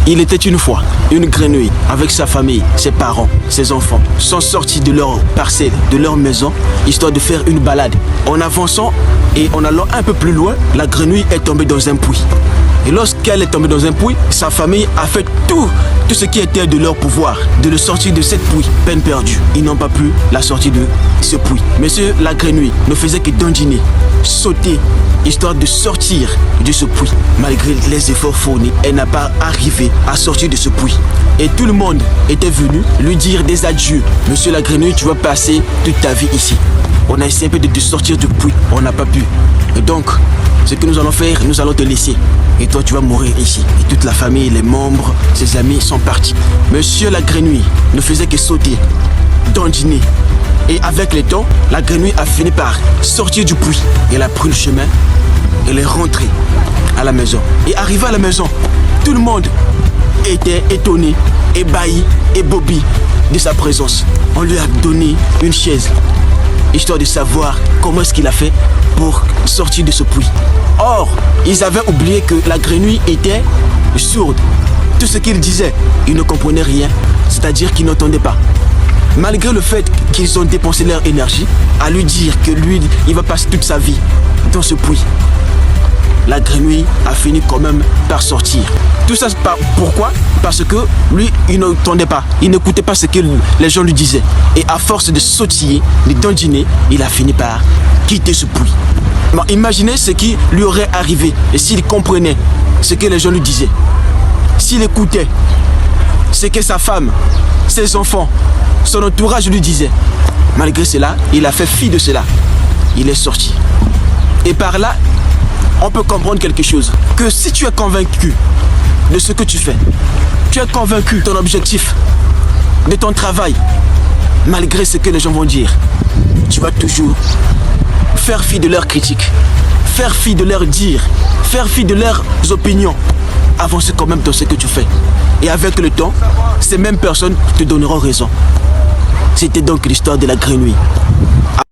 Il était une fois une grenouille avec sa famille, ses parents, ses enfants sont sortis de leur parcelle, de leur maison, histoire de faire une balade. En avançant et en allant un peu plus loin, la grenouille est tombée dans un puits. Et lorsqu'elle est tombée dans un puits, sa famille a fait tout ce qui était de leur pouvoir, de le sortir de cette puits. Peine perdue. Ils n'ont pas pu la sortir de ce puits. Monsieur la grenouille ne faisait que dandiner, sauter, histoire de sortir de ce puits. Malgré les efforts fournis, elle n'a pas arrivé à sortir de ce puits. Et tout le monde était venu lui dire des adieux. Monsieur la grenouille, tu vas passer toute ta vie ici. On a essayé un peu de te sortir du puits, on n'a pas pu. Et donc, ce que nous allons faire, nous allons te laisser. Et toi, tu vas mourir ici. Et toute la famille, les membres, ses amis sont partis. Monsieur la grenouille ne faisait que sauter, dandiner. Et avec le temps, la grenouille a fini par sortir du puits. Elle a pris le chemin, elle est rentrée à la maison. Et arrivée à la maison, tout le monde était étonné, ébahi, ébahi de sa présence. On lui a donné une chaise, histoire de savoir comment est-ce qu'il a fait pour sortir de ce puits. Or, ils avaient oublié que la grenouille était sourde. Tout ce qu'il disait, ils ne comprenaient rien, c'est-à-dire qu'ils n'entendaient pas. Malgré le fait qu'ils ont dépensé leur énergie à lui dire que lui, il va passer toute sa vie dans ce puits, la grenouille a fini quand même par sortir. Tout ça, pourquoi? Parce que lui, il n'entendait pas, il n'écoutait pas ce que les gens lui disaient. Et à force de sautiller, de dandiner, il a fini par quitter ce puits. Bon, imaginez ce qui lui aurait arrivé et s'il comprenait ce que les gens lui disaient. S'il écoutait ce que sa femme, ses enfants, son entourage lui disaient. Malgré cela, il a fait fi de cela. Il est sorti. Et par là, on peut comprendre quelque chose. Que si tu es convaincu de ce que tu fais, tu es convaincu de ton objectif, de ton travail, malgré ce que les gens vont dire, tu vas toujours faire fi de leurs critiques, faire fi de leurs dires, faire fi de leurs opinions, avancer quand même dans ce que tu fais. Et avec le temps, ces mêmes personnes te donneront raison. C'était donc l'histoire de la grenouille.